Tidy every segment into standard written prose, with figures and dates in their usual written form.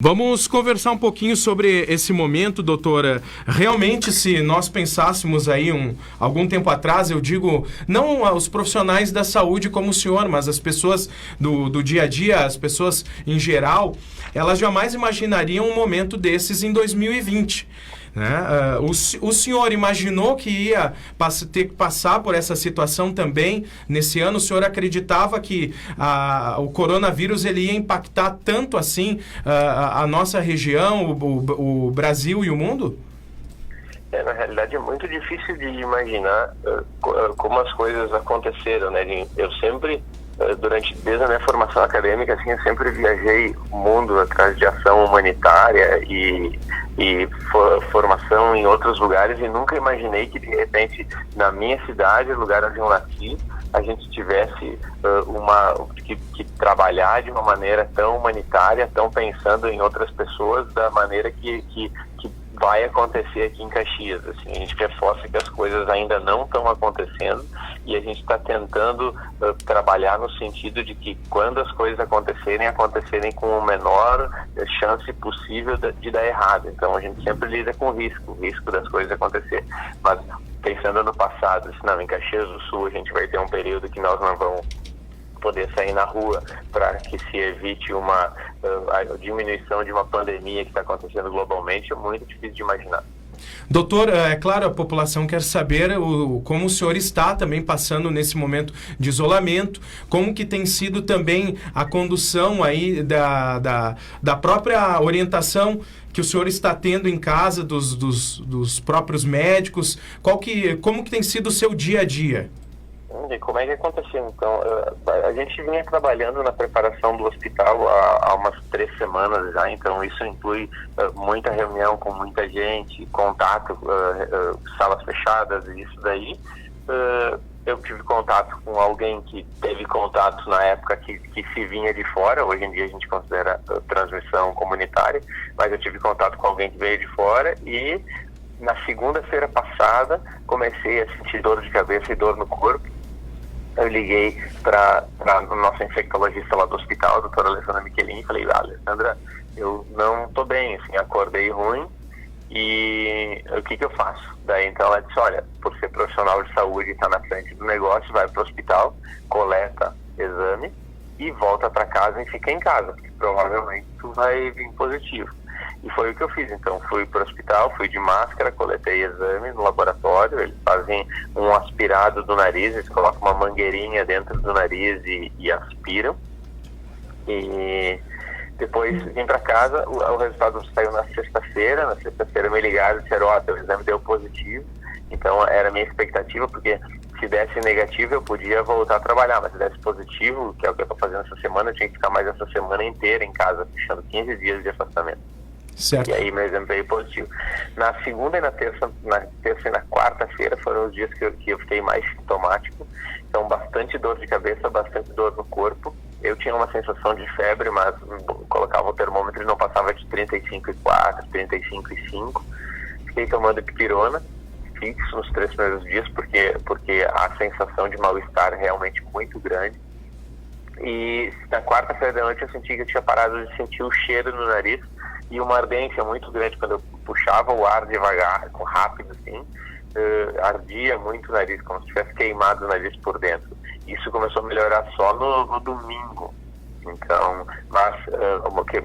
Vamos conversar um pouquinho sobre esse momento, doutora. Realmente, se nós pensássemos aí algum tempo atrás, eu digo, não os profissionais da saúde como o senhor, mas as pessoas do dia a dia, as pessoas em geral, elas jamais imaginariam um momento desses em 2020. Né? O senhor imaginou que ia ter que passar por essa situação também nesse ano? O senhor acreditava que o coronavírus ele ia impactar tanto assim a nossa região, o Brasil e o mundo? Na realidade é muito difícil de imaginar como as coisas aconteceram, né? Eu sempre, desde a minha formação acadêmica, assim, eu sempre viajei o mundo atrás de ação humanitária e formação em outros lugares, e nunca imaginei que de repente na minha cidade, lugar onde eu nasci, a gente tivesse que trabalhar de uma maneira tão humanitária, tão pensando em outras pessoas da maneira que vai acontecer aqui em Caxias. Assim, a gente reforça que as coisas ainda não estão acontecendo e a gente está tentando trabalhar no sentido de que quando as coisas acontecerem com a menor chance possível de dar errado. Então a gente sempre lida com o risco das coisas acontecer. Mas pensando no passado, em Caxias do Sul a gente vai ter um período que nós não vamos poder sair na rua para que se evite a diminuição de uma pandemia que está acontecendo globalmente, é muito difícil de imaginar. Doutor, é claro, a população quer saber como o senhor está também passando nesse momento de isolamento, como que tem sido também a condução aí da própria orientação que o senhor está tendo em casa dos próprios médicos, como que tem sido o seu dia a dia? E como é que aconteceu? Então, a gente vinha trabalhando na preparação do hospital há umas 3 semanas já, então isso inclui muita reunião com muita gente, contato, salas fechadas, e isso daí. Eu tive contato com alguém que teve contato na época que se vinha de fora. Hoje em dia a gente considera transmissão comunitária, mas eu tive contato com alguém que veio de fora e na segunda-feira passada comecei a sentir dor de cabeça e dor no corpo. Eu liguei para a nossa infectologista lá do hospital, a doutora Alessandra Michelin, e falei: Alessandra, eu não estou bem, assim, acordei ruim e o que eu faço? Daí então ela disse: olha, por ser profissional de saúde e estar na frente do negócio, vai para o hospital, coleta exame e volta para casa e fica em casa, porque provavelmente tu vai vir positivo. E foi o que eu fiz. Então fui para o hospital, fui de máscara, coletei exame no laboratório, eles fazem um aspirado do nariz, eles colocam uma mangueirinha dentro do nariz e aspiram. E depois vim para casa, o resultado saiu na sexta-feira. Na sexta-feira me ligaram e disseram: teu exame deu positivo. Então era a minha expectativa, porque se desse negativo eu podia voltar a trabalhar, mas se desse positivo, que é o que eu estou fazendo essa semana, eu tinha que ficar mais essa semana inteira em casa, fechando 15 dias de afastamento. Certo. E aí meu exame veio positivo. Na segunda e na terça e na quarta-feira foram os dias que eu fiquei mais sintomático. Então bastante dor de cabeça, bastante dor no corpo. Eu tinha uma sensação de febre, mas colocava o termômetro e não passava de 35,4, 35,5. Fiquei tomando dipirona fixo nos 3 primeiros dias, porque a sensação de mal-estar é realmente muito grande. E na quarta-feira da noite eu senti que eu tinha parado de sentir o cheiro no nariz e uma ardência muito grande. Quando eu puxava o ar devagar, rápido assim, ardia muito o nariz, como se tivesse queimado o nariz por dentro. Isso começou a melhorar só no domingo. Então, mas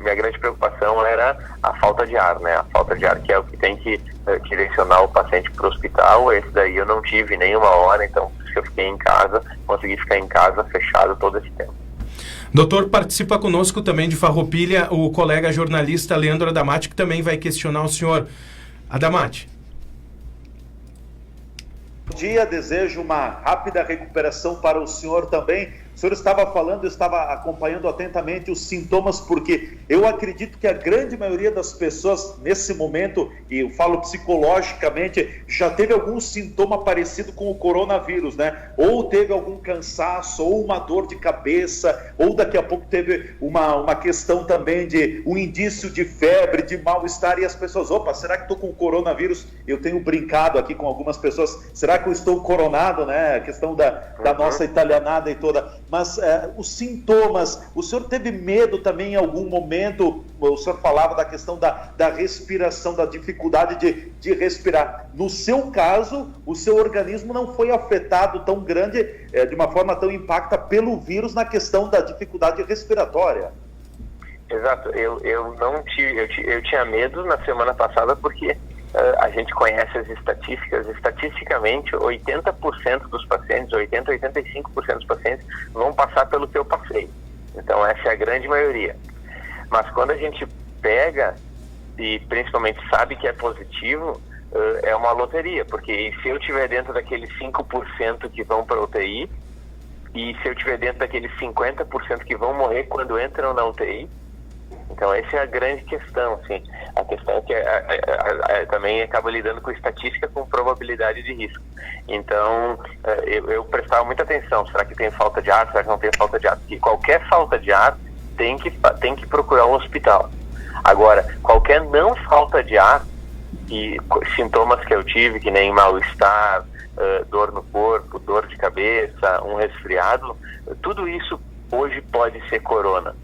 minha grande preocupação era a falta de ar, né? A falta de ar, que é o que tem que direcionar o paciente para o hospital. Esse daí eu não tive nenhuma hora, então por isso que eu fiquei em casa, consegui ficar em casa fechado todo esse tempo. Doutor, participa conosco também de Farroupilha o colega jornalista Leandro Adamati, que também vai questionar o senhor. Adamati. Bom dia, desejo uma rápida recuperação para o senhor também. O senhor estava falando, eu estava acompanhando atentamente os sintomas, porque eu acredito que a grande maioria das pessoas nesse momento, e eu falo psicologicamente, já teve algum sintoma parecido com o coronavírus, né? Ou teve algum cansaço, ou uma dor de cabeça, ou daqui a pouco teve uma questão também de um indício de febre, de mal-estar, e as pessoas: opa, será que estou com o coronavírus? Eu tenho brincado aqui com algumas pessoas: será que eu estou coronado, né? A questão da nossa italianada e toda. mas os sintomas, o senhor teve medo também em algum momento? O senhor falava da questão da respiração, da dificuldade de respirar. No seu caso, o seu organismo não foi afetado tão grande, de uma forma tão impacta pelo vírus na questão da dificuldade respiratória. Exato, eu não tive, eu tinha medo na semana passada porque a gente conhece as estatísticas. Estatisticamente 80% dos pacientes, 85% dos pacientes vão passar pelo que eu passei, então essa é a grande maioria. Mas quando a gente pega e principalmente sabe que é positivo, é uma loteria, porque se eu estiver dentro daqueles 5% que vão para a UTI e se eu estiver dentro daqueles 50% que vão morrer quando entram na UTI. Então essa é a grande questão, assim. A questão é que também acaba lidando com estatística, com probabilidade de risco. Então eu prestava muita atenção, será que tem falta de ar, será que não tem falta de ar? Porque qualquer falta de ar tem que procurar um hospital. Agora, qualquer não falta de ar e sintomas que eu tive, que nem mal-estar, dor no corpo, dor de cabeça, um resfriado, tudo isso hoje pode ser corona.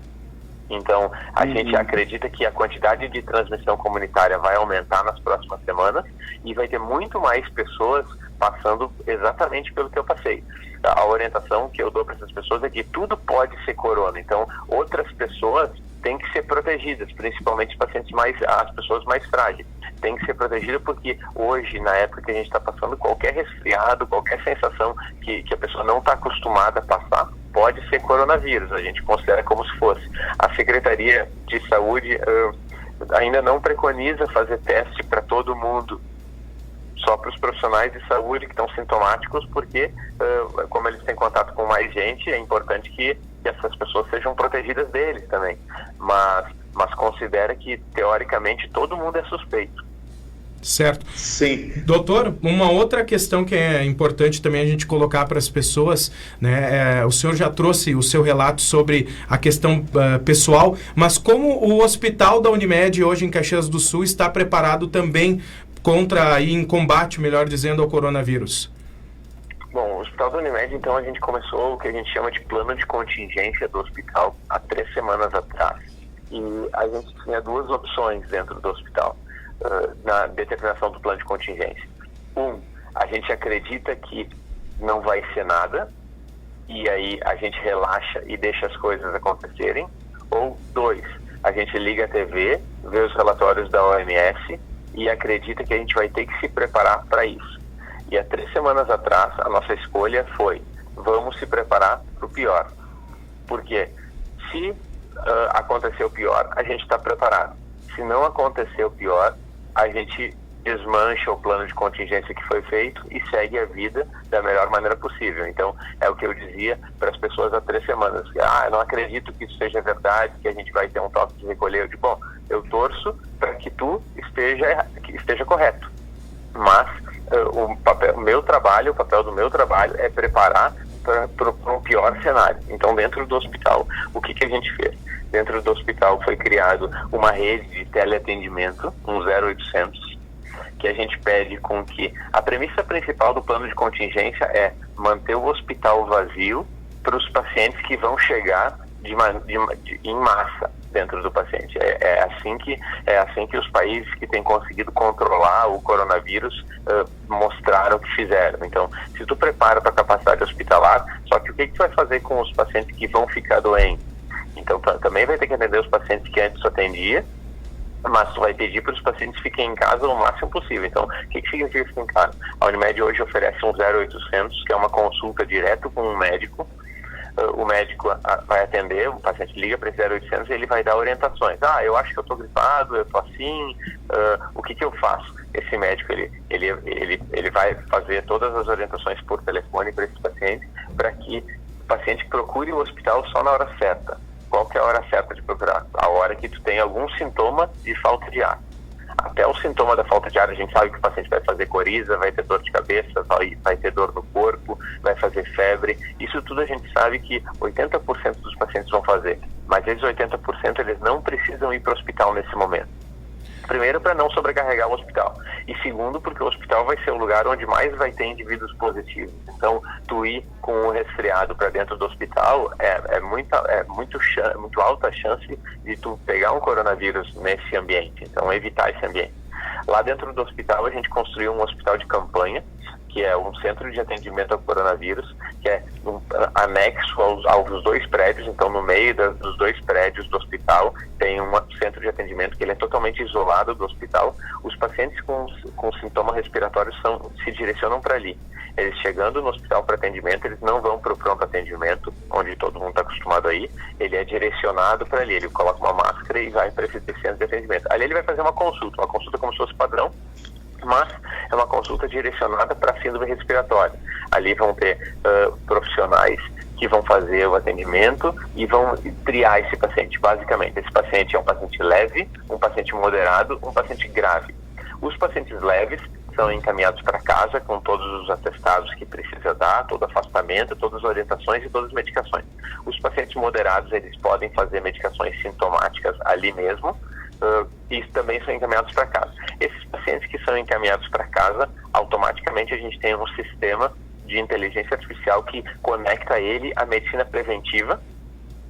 Então, a gente acredita que a quantidade de transmissão comunitária vai aumentar nas próximas semanas e vai ter muito mais pessoas passando exatamente pelo que eu passei. A orientação que eu dou para essas pessoas é que tudo pode ser corona. Então, outras pessoas têm que ser protegidas, principalmente as pessoas mais frágeis. Tem que ser protegidas porque hoje, na época que a gente está passando, qualquer resfriado, qualquer sensação que a pessoa não está acostumada a passar, pode ser coronavírus, a gente considera como se fosse. A Secretaria de Saúde ainda não preconiza fazer teste para todo mundo, só para os profissionais de saúde que estão sintomáticos, porque como eles têm contato com mais gente, é importante que essas pessoas sejam protegidas deles também. Mas considera que, teoricamente, todo mundo é suspeito. Certo. Sim. Doutor, uma outra questão que é importante também a gente colocar para as pessoas, né? O senhor já trouxe o seu relato sobre a questão pessoal, mas como o hospital da Unimed hoje em Caxias do Sul está preparado também em combate, melhor dizendo, ao coronavírus? Bom, o Hospital da Unimed, então, a gente começou o que a gente chama de plano de contingência do hospital há 3 semanas atrás. E a gente tinha 2 opções dentro do hospital na determinação do plano de contingência. A gente acredita que não vai ser nada e aí a gente relaxa e deixa as coisas acontecerem. Ou 2, a gente liga a TV, vê os relatórios da OMS e acredita que a gente vai ter que se preparar para isso. E há 3 semanas atrás, a nossa escolha foi: vamos se preparar para o pior. Porque se acontecer o pior, a gente está preparado. Se não acontecer o pior, a gente desmancha o plano de contingência que foi feito e segue a vida da melhor maneira possível. Então, é o que eu dizia para as pessoas há 3 semanas. Eu não acredito que isso seja verdade, que a gente vai ter um toque de recolher. Eu digo, bom, eu torço para que tu esteja correto. Mas o papel do meu trabalho é preparar para um pior cenário. Então, dentro do hospital, o que a gente fez? Dentro do hospital foi criado uma rede de teleatendimento, um 0800, que a gente pede com que a premissa principal do plano de contingência é manter o hospital vazio para os pacientes que vão chegar em massa dentro do paciente. É assim que os países que têm conseguido controlar o coronavírus mostraram que fizeram. Então, se tu prepara para a capacidade hospitalar, só que o que tu vai fazer com os pacientes que vão ficar doentes? Então, também vai ter que atender os pacientes que antes atendia, mas tu vai pedir para os pacientes fiquem em casa o máximo possível. Então, o que significa ficar em casa? A Unimed hoje oferece um 0800, que é uma consulta direto com um médico. O médico vai atender, o paciente liga para esse 0800 e ele vai dar orientações. Eu acho que eu estou gripado, eu estou assim, o que eu faço? Esse médico, ele vai fazer todas as orientações por telefone para esse paciente, para que o paciente procure o hospital só na hora certa. Qual que é a hora certa de procurar? A hora que tu tem algum sintoma de falta de ar. Até o sintoma da falta de ar, a gente sabe que o paciente vai fazer coriza, vai ter dor de cabeça, vai ter dor no corpo, vai fazer febre. Isso tudo a gente sabe que 80% dos pacientes vão fazer. Mas esses 80% eles não precisam ir para o hospital nesse momento. Primeiro, para não sobrecarregar o hospital. E segundo, porque o hospital vai ser o lugar onde mais vai ter indivíduos positivos. Então, tu ir com um resfriado para dentro do hospital é muito alta a chance de tu pegar um coronavírus nesse ambiente. Então, evitar esse ambiente. Lá dentro do hospital, a gente construiu um hospital de campanha, que é um centro de atendimento ao coronavírus, que é um anexo aos 2 prédios. Então, no meio dos 2 prédios do hospital, tem um centro de atendimento que ele é totalmente isolado do hospital. Os pacientes com sintomas respiratórios se direcionam para ali. Eles chegando no hospital para atendimento, eles não vão para o pronto atendimento, onde todo mundo está acostumado a ir. Ele é direcionado para ali. Ele coloca uma máscara e vai para esse centro de atendimento. Ali ele vai fazer uma consulta como se fosse padrão, mas é uma consulta direcionada para síndrome respiratória. Ali vão ter profissionais que vão fazer o atendimento e vão triar esse paciente. Basicamente, esse paciente é um paciente leve, um paciente moderado, um paciente grave. Os pacientes leves são encaminhados para casa com todos os atestados que precisa dar, todo afastamento, todas as orientações e todas as medicações. Os pacientes moderados, eles podem fazer medicações sintomáticas ali mesmo, e também são encaminhados para casa. Esses pacientes que são encaminhados para casa, automaticamente a gente tem um sistema de inteligência artificial que conecta ele à medicina preventiva.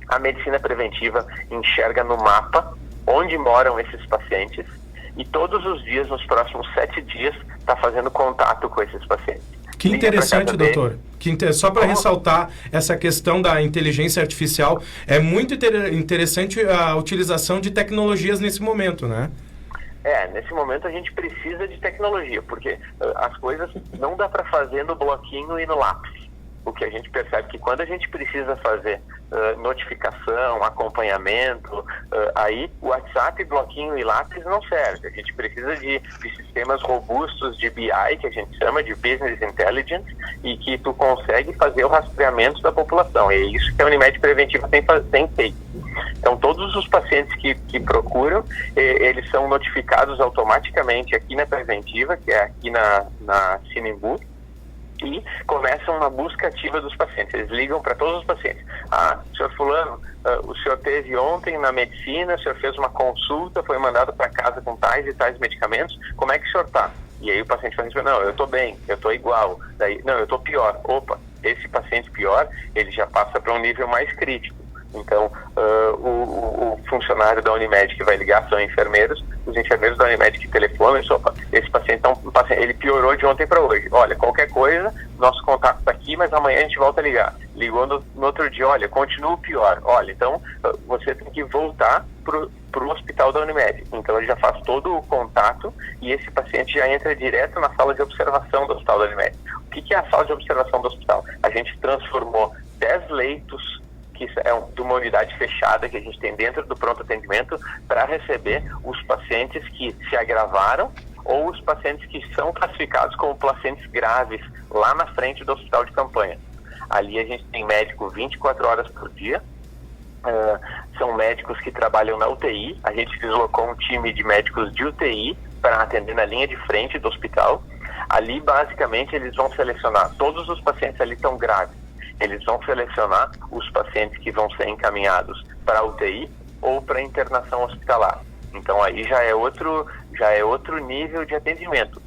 A medicina preventiva enxerga no mapa onde moram esses pacientes e todos os dias, nos próximos 7 dias, está fazendo contato com esses pacientes. Que interessante, doutor. Só para ressaltar essa questão da inteligência artificial, é muito interessante a utilização de tecnologias nesse momento, né? Nesse momento a gente precisa de tecnologia, porque as coisas não dá para fazer no bloquinho e no lápis. O que a gente percebe que quando a gente precisa fazer notificação, acompanhamento, aí o WhatsApp, bloquinho e lápis não serve. A gente precisa de sistemas robustos de BI, que a gente chama de Business Intelligence, e que tu consegue fazer o rastreamento da população. É isso que a Unimed Preventiva tem feito. Então, todos os pacientes que procuram, eles são notificados automaticamente aqui na Preventiva, que é aqui na Sinimbu, e começam uma busca ativa dos pacientes. Eles ligam para todos os pacientes. Senhor fulano, o senhor teve ontem na medicina, o senhor fez uma consulta, foi mandado para casa com tais e tais medicamentos, como é que o senhor está? E aí o paciente vai responder, não, eu estou bem, eu estou igual. Daí, não, eu estou pior. Opa, esse paciente pior, ele já passa para um nível mais crítico. Então, o funcionário da Unimed que vai ligar são enfermeiros, os enfermeiros da Unimed que telefonam e opa, esse paciente ele piorou de ontem para hoje. Olha, qualquer coisa, nosso contato está aqui, mas amanhã a gente volta a ligar. Ligou no outro dia, olha, continua pior. Olha, então você tem que voltar para o hospital da Unimed. Então ele já faz todo o contato e esse paciente já entra direto na sala de observação do hospital da Unimed. O que é a sala de observação do hospital? A gente transformou 10 leitos que é de uma unidade fechada que a gente tem dentro do pronto atendimento para receber os pacientes que se agravaram ou os pacientes que são classificados como pacientes graves lá na frente do hospital de campanha. Ali a gente tem médico 24 horas por dia, são médicos que trabalham na UTI, a gente deslocou um time de médicos de UTI para atender na linha de frente do hospital. Ali basicamente eles vão selecionar, todos os pacientes ali estão graves. Eles vão selecionar os pacientes que vão ser encaminhados para a UTI ou para internação hospitalar. Então aí já é outro nível de atendimento.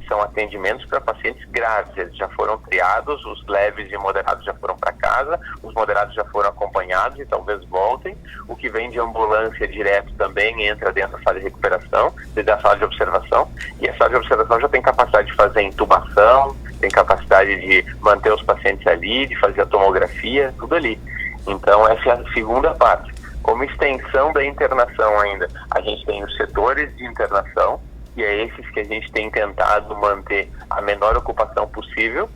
São atendimentos para pacientes graves, eles já foram triados, os leves e moderados já foram para casa, os moderados já foram acompanhados e talvez voltem. O que vem de ambulância direto também entra dentro da sala de recuperação, da sala de observação, e a sala de observação já tem capacidade de fazer intubação, tem capacidade de manter os pacientes ali, de fazer a tomografia, tudo ali. Então essa é a segunda parte. Como extensão da internação ainda, a gente tem os setores de internação, e é esses que a gente tem tentado manter a menor ocupação possível,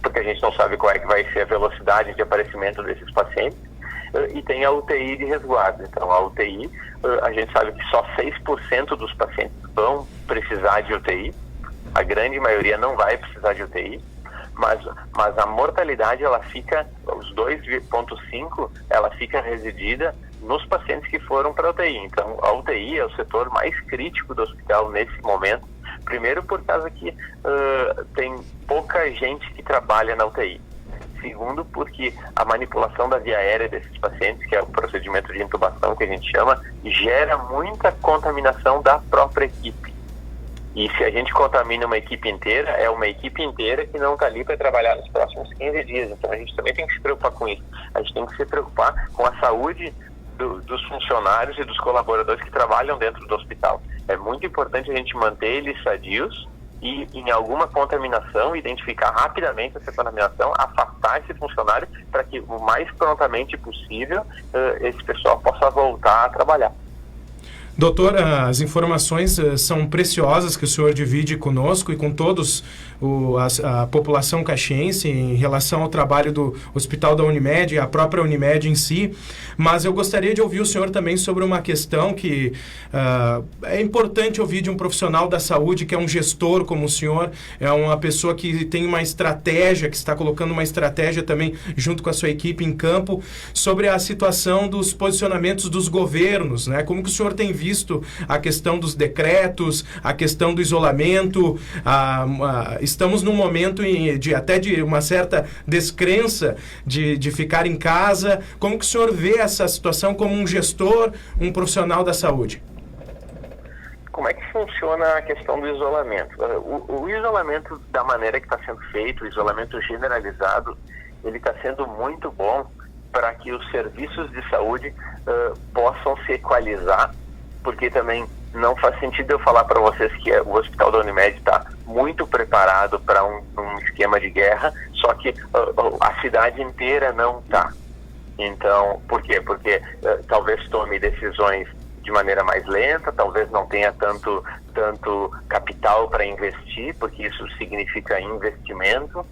porque a gente não sabe qual é que vai ser a velocidade de aparecimento desses pacientes, e tem a UTI de resguardo. Então a UTI, a gente sabe que só 6% dos pacientes vão precisar de UTI, a grande maioria não vai precisar de UTI, mas a mortalidade, ela fica, os 2,5, ela fica residida nos pacientes que foram para a UTI. Então, a UTI é o setor mais crítico do hospital nesse momento. Primeiro, por causa que tem pouca gente que trabalha na UTI. Segundo, porque a manipulação da via aérea desses pacientes, que é o procedimento de intubação que a gente chama, gera muita contaminação da própria equipe. E se a gente contamina uma equipe inteira, é uma equipe inteira que não está ali para trabalhar nos próximos 15 dias. Então a gente também tem que se preocupar com isso. A gente tem que se preocupar com a saúde dos funcionários e dos colaboradores que trabalham dentro do hospital. É muito importante a gente manter eles sadios e, em alguma contaminação, identificar rapidamente essa contaminação, afastar esse funcionário para que o mais prontamente possível esse pessoal possa voltar a trabalhar. Doutor, as informações são preciosas que o senhor divide conosco e com todos a população caxiense em relação ao trabalho do Hospital da Unimed e a própria Unimed em si, mas eu gostaria de ouvir o senhor também sobre uma questão que é importante ouvir de um profissional da saúde, que é um gestor como o senhor, é uma pessoa que tem uma estratégia, que está colocando uma estratégia também junto com a sua equipe em campo, sobre a situação dos posicionamentos dos governos, né? Como que o senhor tem visto a questão dos decretos, a questão do isolamento, estamos num momento até de uma certa descrença de ficar em casa. Como que o senhor vê essa situação como um gestor, um profissional da saúde? Como é que funciona a questão do isolamento? O isolamento, da maneira que está sendo feito, o isolamento generalizado, ele está sendo muito bom para que os serviços de saúde possam se equalizar, porque também não faz sentido eu falar para vocês que o Hospital da Unimed está muito preparado para um esquema de guerra, só que a cidade inteira não está. Então, por quê? Porque talvez tome decisões de maneira mais lenta, talvez não tenha tanto capital para investir, porque isso significa investimento.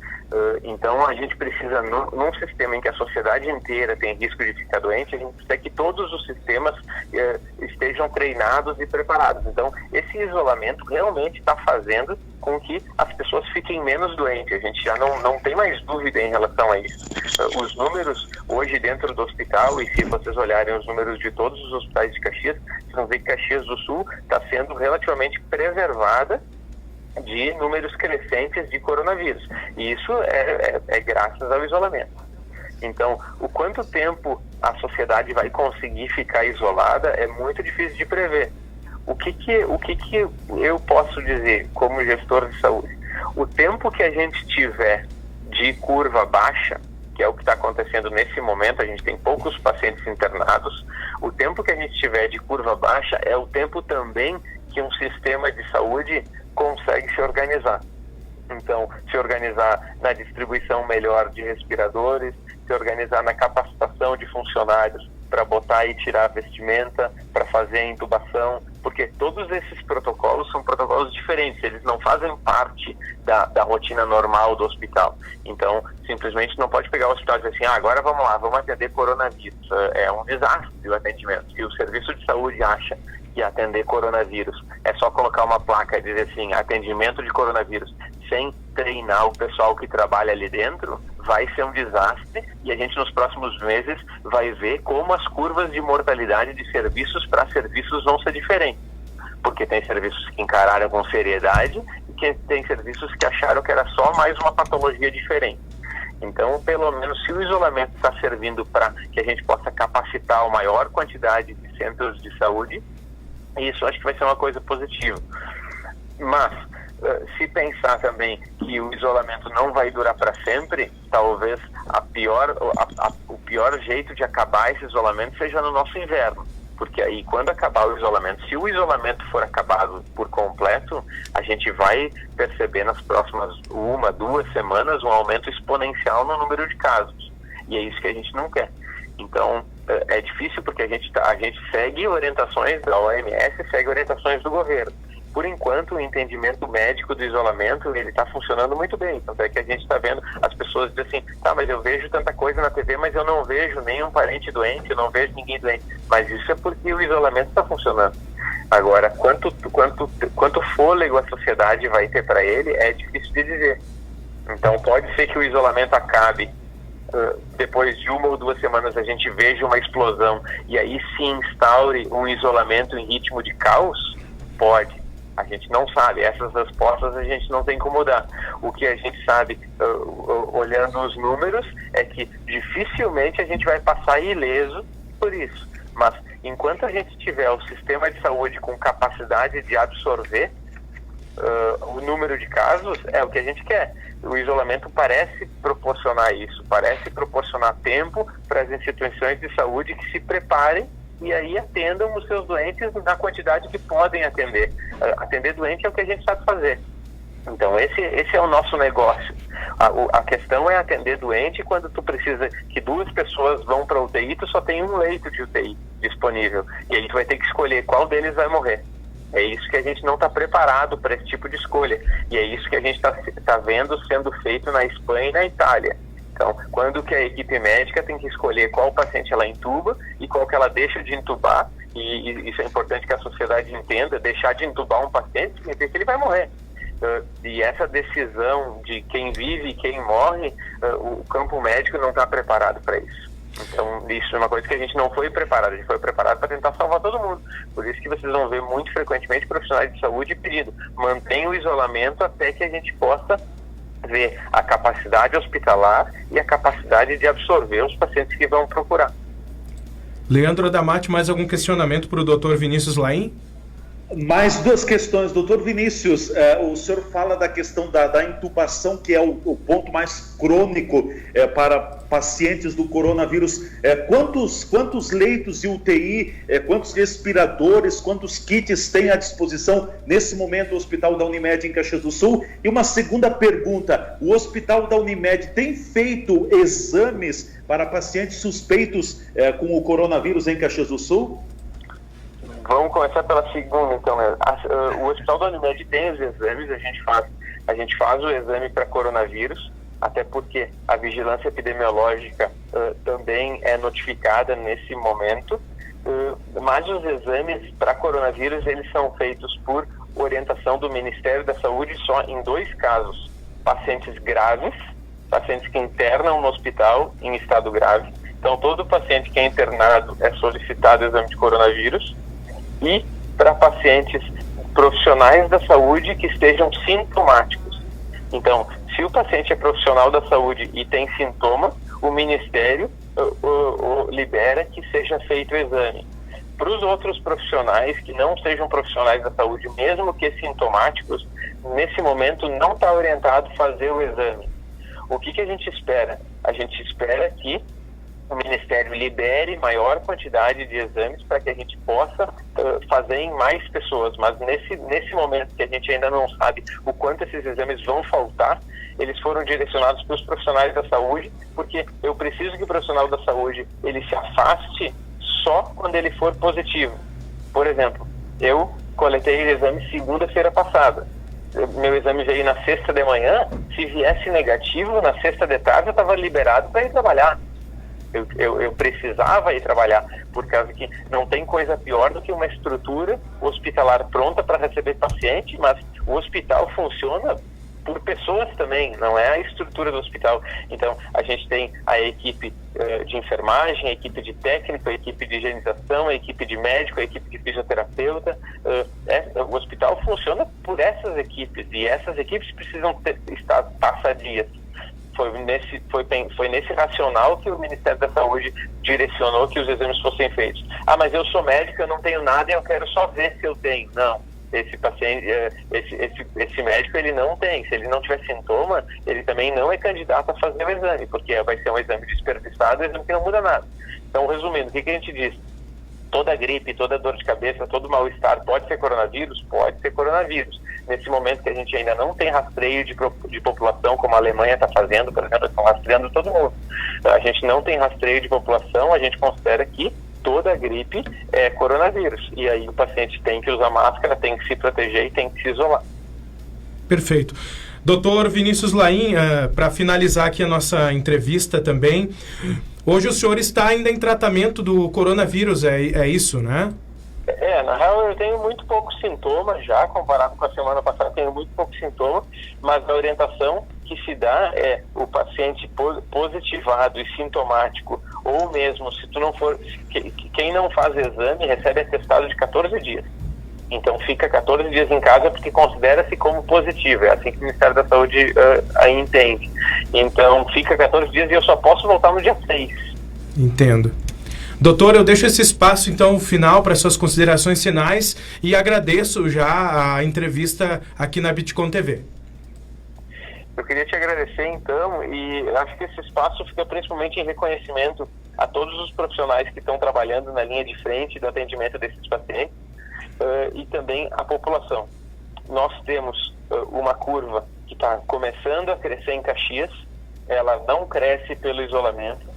Então a gente precisa, num sistema em que a sociedade inteira tem risco de ficar doente, a gente precisa que todos os sistemas estejam treinados e preparados. Então esse isolamento realmente está fazendo com que as pessoas fiquem menos doentes. A gente já não tem mais dúvida em relação a isso. Os números hoje dentro do hospital, e se vocês olharem os números de todos os hospitais de Caxias, vocês vão ver que Caxias do Sul está sendo relativamente preservada de números crescentes de coronavírus. E isso é graças ao isolamento. Então, o quanto tempo a sociedade vai conseguir ficar isolada é muito difícil de prever. O que eu posso dizer como gestor de saúde? O tempo que a gente tiver de curva baixa, que é o que está acontecendo nesse momento, a gente tem poucos pacientes internados, o tempo que a gente tiver de curva baixa é o tempo também que um sistema de saúde consegue se organizar. Então, se organizar na distribuição melhor de respiradores, se organizar na capacitação de funcionários para botar e tirar a vestimenta, para fazer a intubação, porque todos esses protocolos são protocolos diferentes, eles não fazem parte da rotina normal do hospital. Então, simplesmente não pode pegar o hospital e dizer assim, agora vamos lá, vamos atender coronavírus. É um desastre o atendimento. E o serviço de saúde acha que atender coronavírus é só colocar uma placa e dizer assim, atendimento de coronavírus, sem treinar o pessoal que trabalha ali dentro, vai ser um desastre, e a gente nos próximos meses vai ver como as curvas de mortalidade de serviços para serviços vão ser diferentes. Porque tem serviços que encararam com seriedade e que tem serviços que acharam que era só mais uma patologia diferente. Então, pelo menos, se o isolamento está servindo para que a gente possa capacitar a maior quantidade de centros de saúde, isso acho que vai ser uma coisa positiva. Mas, se pensar também que o isolamento não vai durar para sempre, talvez o pior jeito de acabar esse isolamento seja no nosso inverno. Porque aí, quando acabar o isolamento, se o isolamento for acabado por completo, a gente vai perceber nas próximas 1-2 semanas um aumento exponencial no número de casos. E é isso que a gente não quer. Então, é difícil porque a gente segue orientações da OMS, segue orientações do governo. Por enquanto, o entendimento médico do isolamento, ele está funcionando muito bem. Tanto é que a gente está vendo as pessoas dizem assim, tá, mas eu vejo tanta coisa na TV, mas eu não vejo nenhum parente doente, eu não vejo ninguém doente. Mas isso é porque o isolamento está funcionando. Agora, quanto fôlego a sociedade vai ter para ele, é difícil de dizer. Então, pode ser que o isolamento acabe, depois de 1 ou 2 semanas a gente veja uma explosão, e aí se instaure um isolamento em ritmo de caos? Pode. A gente não sabe, essas respostas a gente não tem como dar. O que a gente sabe, olhando os números, é que dificilmente a gente vai passar ileso por isso. Mas enquanto a gente tiver o sistema de saúde com capacidade de absorver o número de casos, é o que a gente quer. O isolamento parece proporcionar isso, parece proporcionar tempo para as instituições de saúde que se preparem e aí atendam os seus doentes na quantidade que podem atender. Atender doente é o que a gente sabe fazer. Então, esse é o nosso negócio. A questão é atender doente quando tu precisa que 2 pessoas vão para UTI, tu só tem um leito de UTI disponível. E aí tu vai ter que escolher qual deles vai morrer. É isso que a gente não está preparado para esse tipo de escolha. E é isso que a gente tá vendo sendo feito na Espanha e na Itália. Então, quando que a equipe médica tem que escolher qual paciente ela intuba e qual que ela deixa de intubar, e isso é importante que a sociedade entenda, deixar de intubar um paciente significa que ele vai morrer. E essa decisão de quem vive e quem morre, o campo médico não está preparado para isso. Então, isso é uma coisa que a gente não foi preparado, a gente foi preparado para tentar salvar todo mundo. Por isso que vocês vão ver muito frequentemente profissionais de saúde pedindo, mantenha o isolamento até que a gente possa ver a capacidade hospitalar e a capacidade de absorver os pacientes que vão procurar. Leandro Adamati, mais algum questionamento para o Dr. Vinícius Laim? Mais 2 questões. Doutor Vinícius, o senhor fala da questão da intubação, que é o ponto mais crônico para pacientes do coronavírus. Quantos leitos de UTI, quantos respiradores, quantos kits tem à disposição nesse momento o Hospital da Unimed em Caxias do Sul? E uma segunda pergunta, o Hospital da Unimed tem feito exames para pacientes suspeitos com o coronavírus em Caxias do Sul? Vamos começar pela segunda, então. O Hospital da Unimed tem os exames, a gente faz o exame para coronavírus, até porque a vigilância epidemiológica também é notificada nesse momento, mas os exames para coronavírus, eles são feitos por orientação do Ministério da Saúde só em 2 casos: pacientes graves, pacientes que internam no hospital em estado grave. Então, todo paciente que é internado é solicitado exame de coronavírus, e para pacientes profissionais da saúde que estejam sintomáticos. Então, se o paciente é profissional da saúde e tem sintoma, o Ministério libera que seja feito o exame. Para os outros profissionais que não sejam profissionais da saúde, mesmo que sintomáticos, nesse momento não está orientado fazer o exame. O que a gente espera? A gente espera que o Ministério libere maior quantidade de exames para que a gente possa fazer em mais pessoas, mas nesse momento que a gente ainda não sabe o quanto esses exames vão faltar, eles foram direcionados para os profissionais da saúde, porque eu preciso que o profissional da saúde ele se afaste só quando ele for positivo. Por exemplo, eu coletei o exame segunda-feira passada. Meu exame veio na sexta de manhã, se viesse negativo, na sexta de tarde eu estava liberado para ir trabalhar. Eu precisava ir trabalhar, por causa que não tem coisa pior do que uma estrutura hospitalar pronta para receber paciente, mas o hospital funciona por pessoas também, não é a estrutura do hospital. Então, a gente tem a equipe de enfermagem, a equipe de técnico, a equipe de higienização, a equipe de médico, a equipe de fisioterapeuta. O hospital funciona por essas equipes, e essas equipes precisam estar passadias. Foi nesse racional que o Ministério da Saúde direcionou que os exames fossem feitos. Mas eu sou médico, eu não tenho nada e eu quero só ver se eu tenho. Não, esse paciente, esse médico, ele não tem. Se ele não tiver sintoma, ele também não é candidato a fazer o exame, porque vai ser um exame desperdiçado, um exame que não muda nada. Então, resumindo, o que a gente diz? Toda gripe, toda dor de cabeça, todo mal-estar pode ser coronavírus? Pode ser coronavírus. Nesse momento que a gente ainda não tem rastreio de população, como a Alemanha está fazendo, por exemplo, estão rastreando todo mundo. A gente não tem rastreio de população, a gente considera que toda gripe é coronavírus. E aí o paciente tem que usar máscara, tem que se proteger e tem que se isolar. Perfeito. Doutor Vinícius Laim, para finalizar aqui a nossa entrevista também, hoje o senhor está ainda em tratamento do coronavírus, é isso, né? Na real eu tenho muito poucos sintomas já, comparado com a semana passada, tenho muito poucos sintomas, mas a orientação que se dá é o paciente positivado e sintomático, ou mesmo se tu não for, quem não faz exame recebe atestado de 14 dias. Então fica 14 dias em casa porque considera-se como positivo, é assim que o Ministério da Saúde aí entende. Então fica 14 dias e eu só posso voltar no dia 6. Entendo. Doutor, eu deixo esse espaço, então, final para suas considerações finais e agradeço já a entrevista aqui na Bitcom TV. Eu queria te agradecer, então, e acho que esse espaço fica principalmente em reconhecimento a todos os profissionais que estão trabalhando na linha de frente do atendimento desses pacientes e também a população. Nós temos uma curva que está começando a crescer em Caxias, ela não cresce pelo isolamento.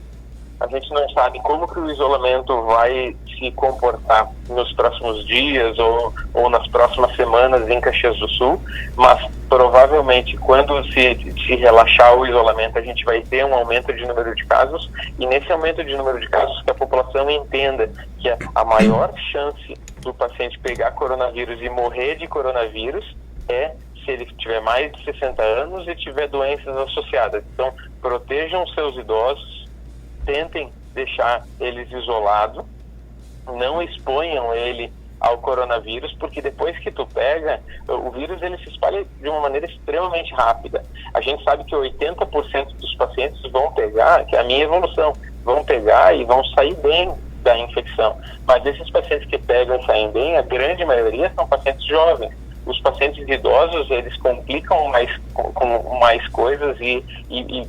A gente não sabe como que o isolamento vai se comportar nos próximos dias ou nas próximas semanas em Caxias do Sul, mas provavelmente quando se relaxar o isolamento a gente vai ter um aumento de número de casos, e nesse aumento de número de casos que a população entenda que a maior chance do paciente pegar coronavírus e morrer de coronavírus é se ele tiver mais de 60 anos e tiver doenças associadas. Então, protejam seus idosos, tentem deixar eles isolados, não exponham ele ao coronavírus, porque depois que tu pega, o vírus ele se espalha de uma maneira extremamente rápida. A gente sabe que 80% dos pacientes vão pegar, que é a minha evolução, vão pegar e vão sair bem da infecção. Mas esses pacientes que pegam e saem bem, a grande maioria são pacientes jovens. Os pacientes idosos, eles complicam com mais coisas e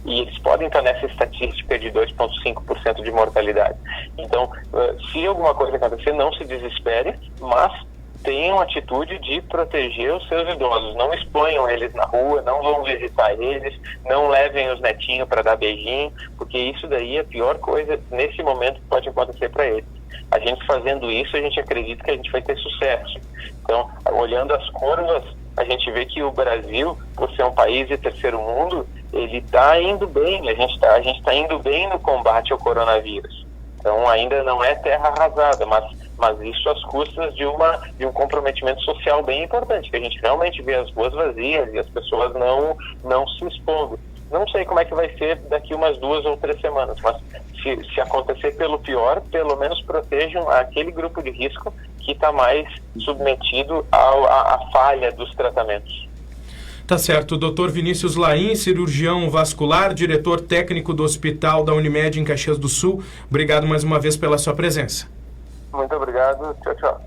eles podem estar nessa estatística de 2,5% de mortalidade. Então, se alguma coisa acontecer, não se desespere, mas tenham atitude de proteger os seus idosos. Não exponham eles na rua, não vão visitar eles, não levem os netinhos para dar beijinho, porque isso daí é a pior coisa nesse momento que pode acontecer para eles. A gente fazendo isso, a gente acredita que a gente vai ter sucesso. Então, olhando as curvas, a gente vê que o Brasil, por ser um país de terceiro mundo, ele está indo bem, a gente está indo bem no combate ao coronavírus. Então, ainda não é terra arrasada, mas isso às custas de um comprometimento social bem importante, que a gente realmente vê as ruas vazias e as pessoas não se expondo. Não sei como é que vai ser daqui umas 2 ou 3 semanas, mas se acontecer pelo pior, pelo menos protejam aquele grupo de risco que está mais submetido à falha dos tratamentos. Tá certo. Dr. Vinícius Laim, cirurgião vascular, diretor técnico do Hospital da Unimed em Caxias do Sul. Obrigado mais uma vez pela sua presença. Muito obrigado. Tchau, tchau.